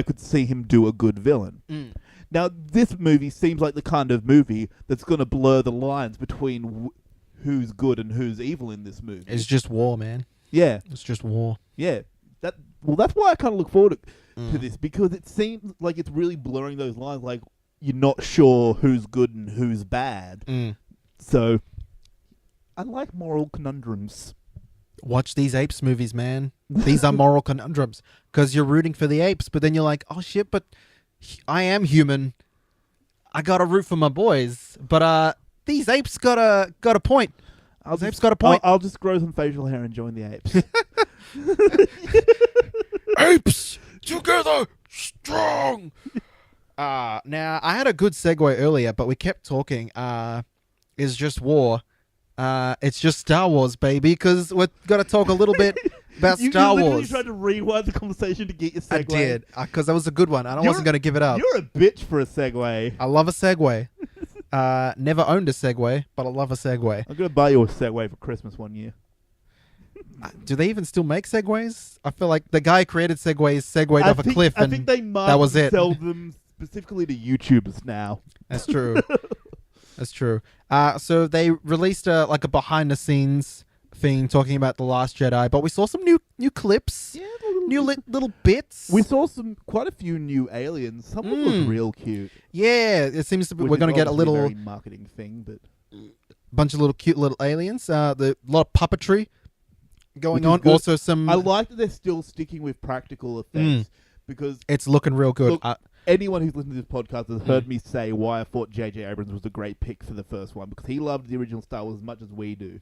Speaker 2: could see him do a good villain.
Speaker 1: Mm.
Speaker 2: Now, this movie seems like the kind of movie that's going to blur the lines between who's good and who's evil in this movie.
Speaker 1: It's just war, man.
Speaker 2: Yeah,
Speaker 1: It's just war.
Speaker 2: yeah. That's why I kind of look forward to this, because it seems like it's really blurring those lines. Like, you're not sure who's good and who's bad.
Speaker 1: Mm.
Speaker 2: So, I like moral conundrums.
Speaker 1: Watch these apes movies, man. These are moral conundrums because you're rooting for the apes, but then you're like, oh shit, but I am human. I gotta root for my boys, but these apes got a point. These apes got a point.
Speaker 2: I'll just grow some facial hair and join the apes.
Speaker 1: Apes together, strong. Now I had a good segue earlier, but we kept talking. Is just war. It's just Star Wars, baby, because we're gonna talk a little bit about Star
Speaker 2: You
Speaker 1: Wars.
Speaker 2: tried to rewind the conversation to get your segue.
Speaker 1: I did, because that was a good one, and I wasn't gonna give it up.
Speaker 2: You're a bitch for a segue.
Speaker 1: I love a segue. Never owned a Segway, but I love a Segway.
Speaker 2: I'm gonna buy you a Segway for Christmas one year.
Speaker 1: Do they even still make Segways? I feel like the guy who created Segways segued off a cliff,
Speaker 2: I
Speaker 1: and
Speaker 2: think they might
Speaker 1: that was it.
Speaker 2: sell them specifically to YouTubers now.
Speaker 1: That's true. That's true. So they released a behind the scenes thing talking about The Last Jedi, but we saw some new clips, new little bits.
Speaker 2: We saw quite a few new aliens. Some of them look real cute.
Speaker 1: Yeah, it seems to be,
Speaker 2: Which
Speaker 1: we're
Speaker 2: is
Speaker 1: going to get a
Speaker 2: obviously
Speaker 1: little
Speaker 2: very marketing thing, but
Speaker 1: bunch of little cute little aliens. A lot of puppetry going
Speaker 2: Which is
Speaker 1: on.
Speaker 2: good.
Speaker 1: Also some.
Speaker 2: I like that they're still sticking with practical effects because
Speaker 1: It's looking real good.
Speaker 2: Look, anyone who's listened to this podcast has heard me say why I thought J.J. Abrams was a great pick for the first one, because he loved the original Star Wars as much as we do.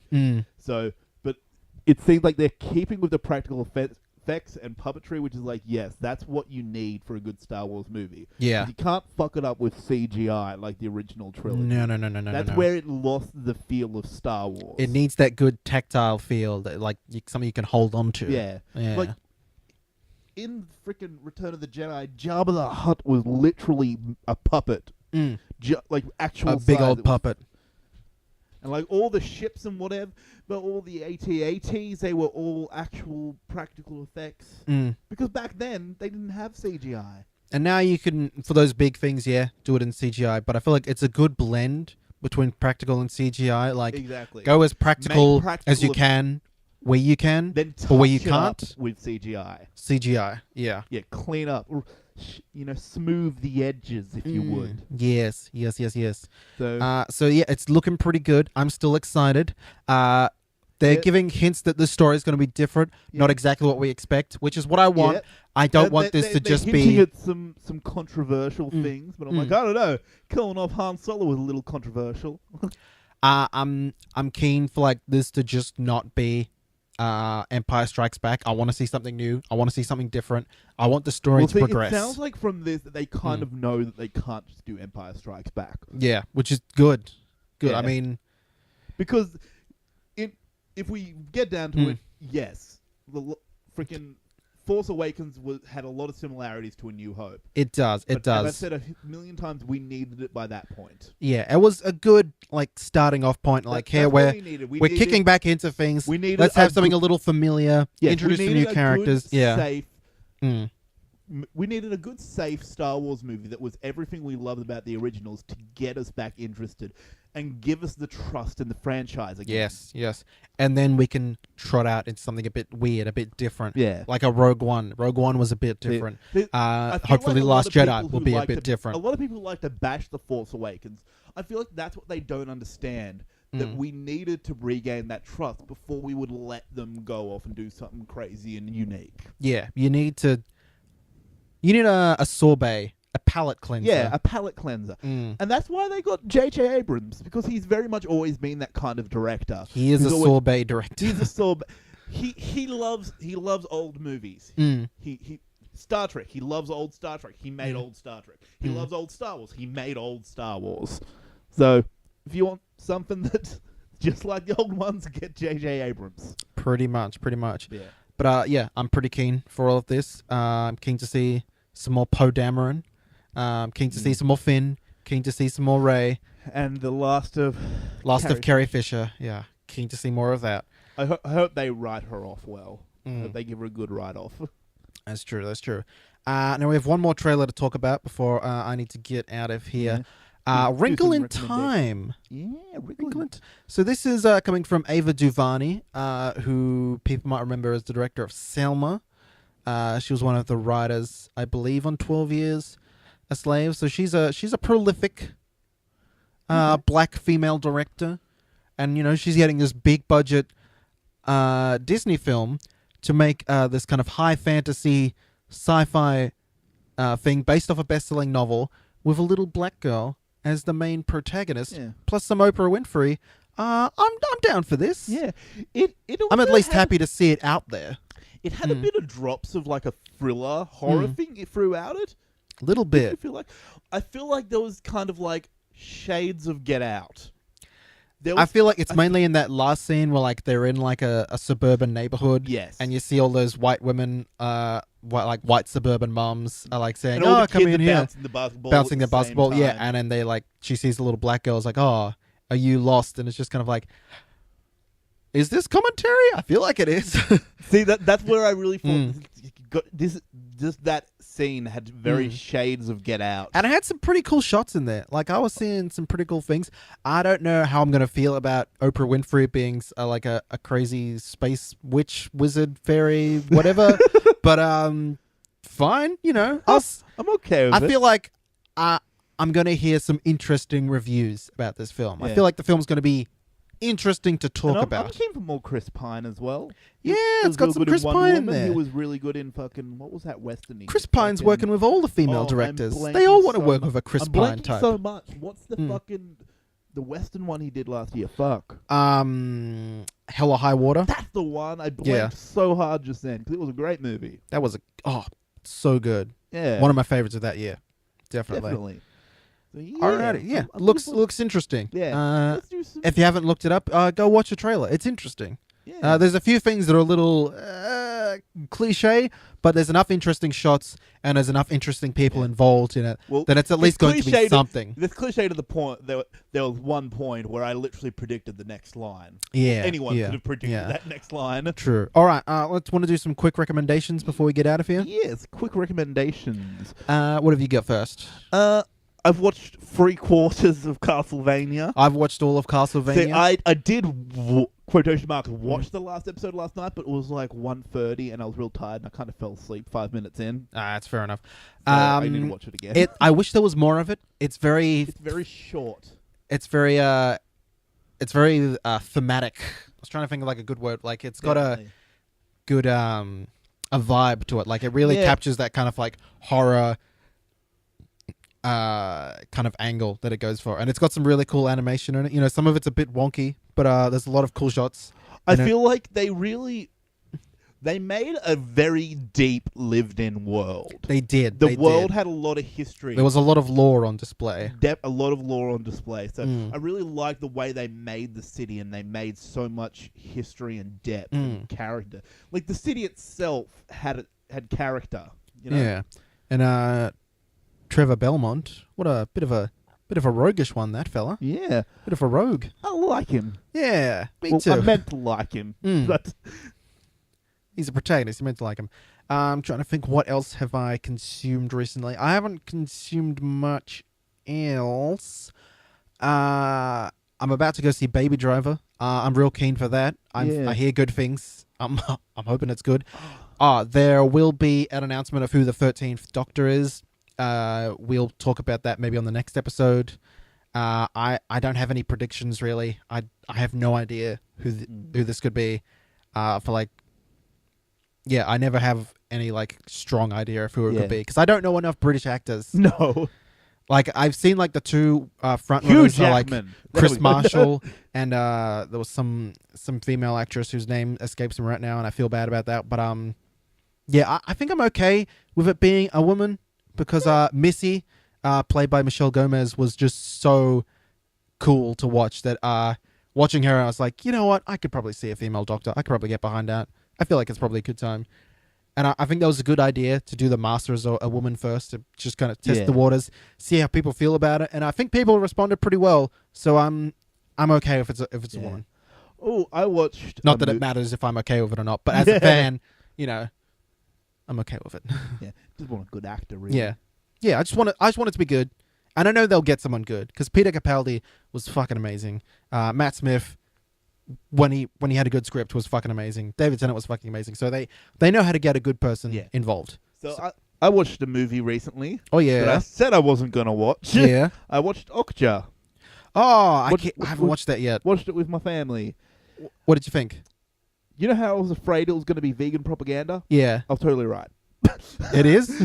Speaker 2: So, but it seems like they're keeping with the practical effects and puppetry, which is like, yes, that's what you need for a good Star Wars movie.
Speaker 1: Yeah.
Speaker 2: You can't fuck it up with CGI like the original trilogy.
Speaker 1: No.
Speaker 2: That's where it lost the feel of Star Wars.
Speaker 1: It needs that good tactile feel, that something you can hold on to.
Speaker 2: Yeah.
Speaker 1: Yeah.
Speaker 2: Like, in freaking Return of the Jedi, Jabba the Hutt was literally a puppet. Like actual
Speaker 1: a big
Speaker 2: size.
Speaker 1: old puppet.
Speaker 2: And like all the ships and whatever, but all the AT-ATs, they were all actual practical effects. Because back then, they didn't have CGI.
Speaker 1: And now you can, for those big things, do it in CGI. But I feel like it's a good blend between practical and CGI. Like,
Speaker 2: Exactly.
Speaker 1: go as practical as you
Speaker 2: practical
Speaker 1: can, where you can,
Speaker 2: Then
Speaker 1: but where you
Speaker 2: touch it up
Speaker 1: can't.
Speaker 2: with CGI.
Speaker 1: CGI, yeah.
Speaker 2: Yeah, clean up. Or, smooth the edges, if you would.
Speaker 1: Yes.
Speaker 2: So,
Speaker 1: So yeah, it's looking pretty good. I'm still excited. They're giving hints that the story is going to be different, not exactly what we expect, which is what I want.
Speaker 2: Yeah.
Speaker 1: I don't want this to just
Speaker 2: they're
Speaker 1: be
Speaker 2: hinting at some controversial things, but I'm like, I don't know. Killing off Han Solo was a little controversial.
Speaker 1: I'm keen for this to just not be Empire Strikes Back. I want to see something new. I want to see something different. I want the story to progress.
Speaker 2: It sounds like from this that they kind of know that they can't just do Empire Strikes Back.
Speaker 1: Yeah, which is good. Good.
Speaker 2: Yeah.
Speaker 1: I mean,
Speaker 2: because if we get down to it, yes, the freaking Force Awakens had a lot of similarities to A New Hope.
Speaker 1: it does. It
Speaker 2: But
Speaker 1: does.
Speaker 2: as I've said a million times, we needed it by that point.
Speaker 1: Yeah, it was a good starting off point. Here
Speaker 2: That's what
Speaker 1: we're
Speaker 2: we needed.
Speaker 1: we're kicking back into things.
Speaker 2: We needed
Speaker 1: Let's have something a little familiar.
Speaker 2: Yes,
Speaker 1: Introduce
Speaker 2: we
Speaker 1: some
Speaker 2: needed
Speaker 1: new
Speaker 2: a
Speaker 1: characters.
Speaker 2: good,
Speaker 1: Yeah.
Speaker 2: safe.
Speaker 1: Mm.
Speaker 2: We needed a good, safe Star Wars movie that was everything we loved about the originals to get us back interested and give us the trust in the franchise again.
Speaker 1: Yes. And then we can trot out into something a bit weird, a bit different.
Speaker 2: Yeah.
Speaker 1: Like a Rogue One. Rogue One was a bit different.
Speaker 2: I feel
Speaker 1: Hopefully
Speaker 2: like
Speaker 1: The
Speaker 2: a lot
Speaker 1: Last
Speaker 2: of people
Speaker 1: Jedi will
Speaker 2: who
Speaker 1: be a
Speaker 2: like
Speaker 1: bit
Speaker 2: to-
Speaker 1: different.
Speaker 2: A lot of people like to bash The Force Awakens. I feel like that's what they don't understand. That we needed to regain that trust before we would let them go off and do something crazy and unique.
Speaker 1: Yeah, you need a sorbet, a palate cleanser.
Speaker 2: Yeah, a palate cleanser. And that's why they got J.J. Abrams, because he's very much always been that kind of director.
Speaker 1: He is
Speaker 2: He's
Speaker 1: a
Speaker 2: always-
Speaker 1: sorbet director.
Speaker 2: He's a sorbet. He loves old movies. He Star Trek. He loves old Star Trek. He made old Star Trek. He loves old Star Wars. He made old Star Wars. So if you want something that just like the old ones, get J.J. Abrams.
Speaker 1: Pretty much.
Speaker 2: Yeah.
Speaker 1: But yeah, I'm pretty keen for all of this. I'm keen to see some more Poe Dameron. Keen to see some more Finn. Keen to see some more Rey.
Speaker 2: And the last of
Speaker 1: Carrie Fisher. Yeah, keen to see more of that.
Speaker 2: I hope they write her off well. That they give her a good write-off.
Speaker 1: That's true. Now we have one more trailer to talk about before I need to get out of here. Wrinkle in Time.
Speaker 2: Yeah, Wrinkle in Time.
Speaker 1: So this is coming from Ava DuVernay, who people might remember as the director of Selma. She was one of the writers, I believe, on 12 Years a Slave. So she's a prolific black female director, and she's getting this big budget Disney film to make this kind of high fantasy sci-fi thing based off a best-selling novel with a little black girl as the main protagonist, plus some Oprah Winfrey. I'm down for this.
Speaker 2: Yeah,
Speaker 1: I'm at least happy to see it out there.
Speaker 2: It had a bit of drops of like a thriller horror thing throughout it.
Speaker 1: A little bit.
Speaker 2: I feel like there was kind of like shades of Get Out.
Speaker 1: I feel like it's mainly in that last scene where like they're in like a suburban neighborhood.
Speaker 2: Yes.
Speaker 1: And you see all those white women, white suburban moms are like saying,
Speaker 2: and all the
Speaker 1: come
Speaker 2: kids
Speaker 1: in here.
Speaker 2: Bouncing the basketball.
Speaker 1: Yeah. And then she sees the little black girl, is like, oh, are you lost? And it's just kind of like, is this commentary? I feel like it is.
Speaker 2: See, that's where I really thought that scene had very shades of Get Out.
Speaker 1: And it had some pretty cool shots in there. Like, I was seeing some pretty cool things. I don't know how I'm going to feel about Oprah Winfrey being like a crazy space witch, wizard, fairy, whatever. But fine,
Speaker 2: I'm okay with it.
Speaker 1: I feel like I'm going to hear some interesting reviews about this film.
Speaker 2: Yeah.
Speaker 1: I feel like the film's going to be interesting to talk about.
Speaker 2: I'm keen for more Chris Pine as well.
Speaker 1: Yeah, it's got some Chris Pine in there.
Speaker 2: He was really good in fucking, what was that western?
Speaker 1: Chris Pine's working with all the female directors. They all want to work with a Chris Pine type.
Speaker 2: So much. What's the fucking the western one he did last year? Fuck.
Speaker 1: Hell or High Water.
Speaker 2: That's the one. I blanked so hard just then because it was a great movie.
Speaker 1: That was so good.
Speaker 2: Yeah,
Speaker 1: one of my favorites of that year. Definitely.
Speaker 2: So,
Speaker 1: alrighty, yeah. Looks interesting.
Speaker 2: Yeah. Let's do some...
Speaker 1: If you haven't looked it up, go watch the trailer. It's interesting.
Speaker 2: Yeah.
Speaker 1: There's a few things that are a little cliche, but there's enough interesting shots and there's enough interesting people involved in it that it's at least going to be something.
Speaker 2: This cliche to the point there was one point where I literally predicted the next line.
Speaker 1: Yeah.
Speaker 2: Anyone could have predicted that next line.
Speaker 1: True. All right. Let's want to do some quick recommendations before we get out of here.
Speaker 2: Yes, quick recommendations.
Speaker 1: What have you got first?
Speaker 2: I've watched 3/4 of Castlevania.
Speaker 1: I've watched all of Castlevania.
Speaker 2: See, I did, quotation marks, watch the last episode last night, but it was like 1:30 and I was real tired and I kind of fell asleep 5 minutes in.
Speaker 1: That's fair enough.
Speaker 2: So I need to watch it again.
Speaker 1: I wish there was more of it. It's very
Speaker 2: short.
Speaker 1: It's very thematic. I was trying to think of like a good word. Like it's got a good a vibe to it. Like it really captures that kind of like horror kind of angle that it goes for, and it's got some really cool animation in it. Some of it's a bit wonky, but there's a lot of cool shots.
Speaker 2: I feel like they made a very deep lived-in world.
Speaker 1: They did.
Speaker 2: The world had a lot of history.
Speaker 1: There was a lot of lore on display.
Speaker 2: A lot of lore on display. So I really like the way they made the city, and they made so much history and depth and character. Like the city itself had character.
Speaker 1: Yeah, and Trevor Belmont, what a bit of a roguish one, that fella.
Speaker 2: Yeah,
Speaker 1: bit of a rogue.
Speaker 2: I like him.
Speaker 1: Yeah, me too.
Speaker 2: I meant to like him, but
Speaker 1: he's a protagonist. You meant to like him. I'm trying to think, what else have I consumed recently? I haven't consumed much else. I'm about to go see Baby Driver. I'm real keen for that. I hear good things. I'm hoping it's good. There will be an announcement of who the 13th Doctor is. We'll talk about that maybe on the next episode. I don't have any predictions really. I have no idea who this could be. I never have any like strong idea of who it could be because I don't know enough British actors.
Speaker 2: No,
Speaker 1: like I've seen like the two front runners are like Chris Marshall and there was some female actress whose name escapes me right now, and I feel bad about that. But I think I'm okay with it being a woman. Because Missy, played by Michelle Gomez, was just so cool to watch that watching her, I was like, you know what? I could probably see a female Doctor. I could probably get behind that. I feel like it's probably a good time. And I think that was a good idea to do the Master as a woman first, to just kind of test the waters, see how people feel about it. And I think people responded pretty well. So I'm okay if it's a woman.
Speaker 2: Oh, I watched.
Speaker 1: Not that it matters if I'm okay with it or not, but as a fan, I'm okay with it.
Speaker 2: Yeah, just want a good actor, really.
Speaker 1: Yeah. I just want it to be good, and I know they'll get someone good because Peter Capaldi was fucking amazing. Matt Smith, when he had a good script, was fucking amazing. David Tennant was fucking amazing. So they know how to get a good person involved.
Speaker 2: So I watched a movie recently.
Speaker 1: Oh yeah,
Speaker 2: that I said I wasn't gonna watch.
Speaker 1: Yeah,
Speaker 2: I watched Okja.
Speaker 1: Oh, I haven't watched that yet.
Speaker 2: Watched it with my family.
Speaker 1: What did you think?
Speaker 2: You know how I was afraid it was going to be vegan propaganda?
Speaker 1: Yeah.
Speaker 2: I was totally right.
Speaker 1: It is?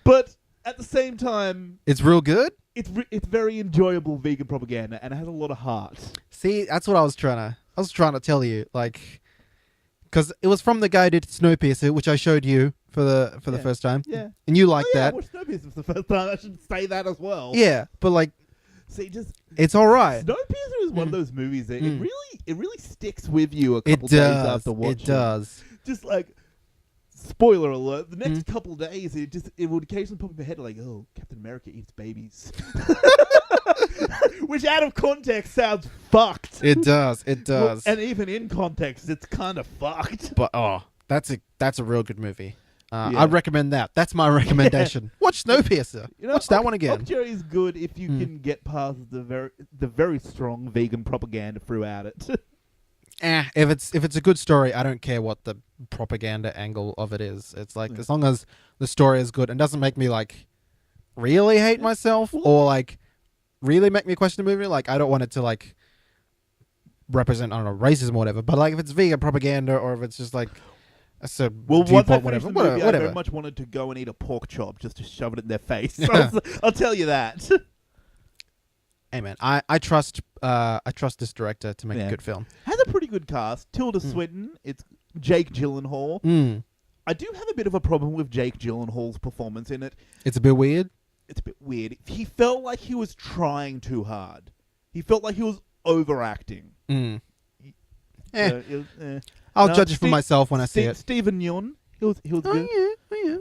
Speaker 2: But at the same time...
Speaker 1: It's real good?
Speaker 2: It's very enjoyable vegan propaganda, and it has a lot of heart.
Speaker 1: See, that's what I was trying to tell you. Like, because it was from the guy who did Snowpiercer, which I showed you for the first time.
Speaker 2: Yeah.
Speaker 1: And you liked that.
Speaker 2: I watched Snowpiercer for the first time. I should say that as well.
Speaker 1: Yeah, but like...
Speaker 2: See,
Speaker 1: it's all right.
Speaker 2: Snowpiercer is one of those movies that it really sticks with you a couple days after watching.
Speaker 1: It does.
Speaker 2: Just like, spoiler alert, the next couple of days it would occasionally pop in my head like, oh, Captain America eats babies. Which out of context sounds fucked.
Speaker 1: It does. It does.
Speaker 2: Well, and even in context, it's kind of fucked.
Speaker 1: But that's a real good movie. I'd recommend that. That's my recommendation. Yeah. Watch Snowpiercer. Watch that one again.
Speaker 2: Okja is good if you can get past the very strong vegan propaganda throughout it.
Speaker 1: If it's a good story, I don't care what the propaganda angle of it is. It's like as long as the story is good and doesn't make me like really hate myself or like really make me question the movie. Like I don't want it to like represent, I don't know, racism or whatever. But like if it's vegan propaganda or if it's just like
Speaker 2: once I finished
Speaker 1: whatever.
Speaker 2: the movie, I very much wanted to go and eat a pork chop just to shove it in their face. So I'll tell you that.
Speaker 1: Hey man, I trust this director to make a good film.
Speaker 2: Has a pretty good cast. Tilda Swinton. It's Jake Gyllenhaal. I do have a bit of a problem with Jake Gyllenhaal's performance in it.
Speaker 1: It's a bit weird.
Speaker 2: It's a bit weird. He felt like he was trying too hard. He felt like he was overacting.
Speaker 1: I'll judge it for myself when I see it.
Speaker 2: Stephen Yeun. He was good.
Speaker 1: Oh yeah.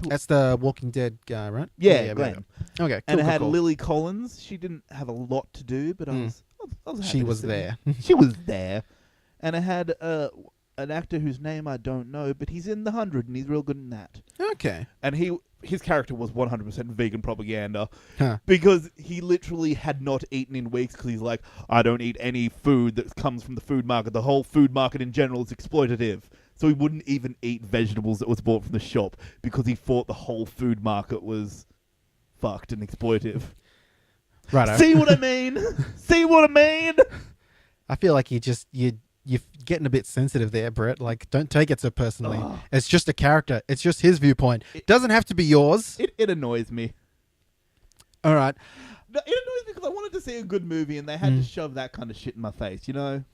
Speaker 1: That's the Walking Dead guy, right?
Speaker 2: Yeah, Glenn.
Speaker 1: Okay, cool,
Speaker 2: and it had
Speaker 1: cool.
Speaker 2: Lily Collins. She didn't have a lot to do, but I was happy
Speaker 1: She
Speaker 2: to
Speaker 1: was
Speaker 2: see
Speaker 1: there.
Speaker 2: She was there. And it had an actor whose name I don't know, but he's in The 100, and he's real good in that.
Speaker 1: Okay.
Speaker 2: And his character was 100% vegan propaganda
Speaker 1: because
Speaker 2: he literally had not eaten in weeks because he's like, I don't eat any food that comes from the food market. The whole food market in general is exploitative. So he wouldn't even eat vegetables that was bought from the shop because he thought the whole food market was fucked and exploitive.
Speaker 1: Right.
Speaker 2: See what I mean? See what I mean?
Speaker 1: I feel like you're getting a bit sensitive there, Brett. Like, don't take it so personally. It's just a character. It's just his viewpoint. It doesn't have to be yours.
Speaker 2: It annoys me.
Speaker 1: All right.
Speaker 2: No, it annoys me because I wanted to see a good movie and they had to shove that kind of shit in my face, you know?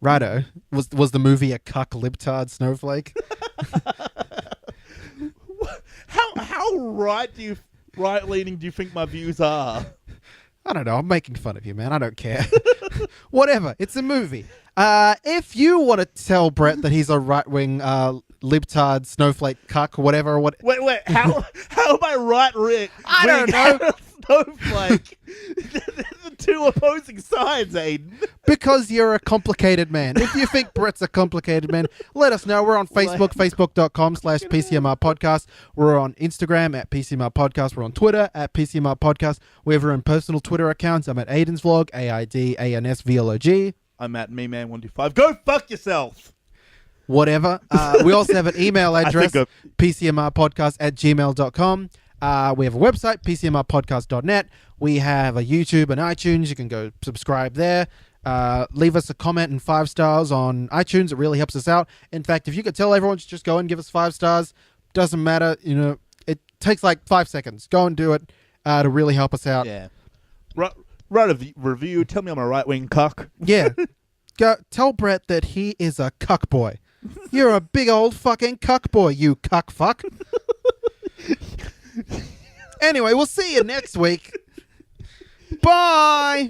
Speaker 1: Righto. Was the movie a cuck libtard snowflake?
Speaker 2: How right-leaning do you think my views are?
Speaker 1: I don't know. I'm making fun of you, man. I don't care. Whatever. It's a movie. If you want to tell Brett that he's a right-wing libtard, snowflake, cuck, whatever.
Speaker 2: Wait. How am I right-wing?
Speaker 1: I don't know.
Speaker 2: Snowflake. The two opposing sides, Aiden.
Speaker 1: Because you're a complicated man. If you think Brett's a complicated man, let us know. We're on Facebook, facebook.com/PCMR podcast. We're on Instagram at PCMR podcast. We're on Twitter at PCMR podcast. We have our own personal Twitter accounts. I'm at Aiden's Vlog, AIDANSVLOG.
Speaker 2: I'm at MeMan125. Go fuck yourself.
Speaker 1: Whatever. We also have an email address, PCMRpodcast@gmail.com. We have a website, PCMRpodcast.net. We have a YouTube and iTunes. You can go subscribe there. Leave us a comment and 5 stars on iTunes. It really helps us out. In fact, if you could tell everyone to just go and give us 5 stars, doesn't matter. You know, it takes like 5 seconds. Go and do it to really help us out.
Speaker 2: Yeah. Write a review. Tell me I'm a right-wing cuck.
Speaker 1: Yeah. Go tell Brett that he is a cuck boy. You're a big old fucking cuck boy, you cuck fuck. Anyway, we'll see you next week. Bye.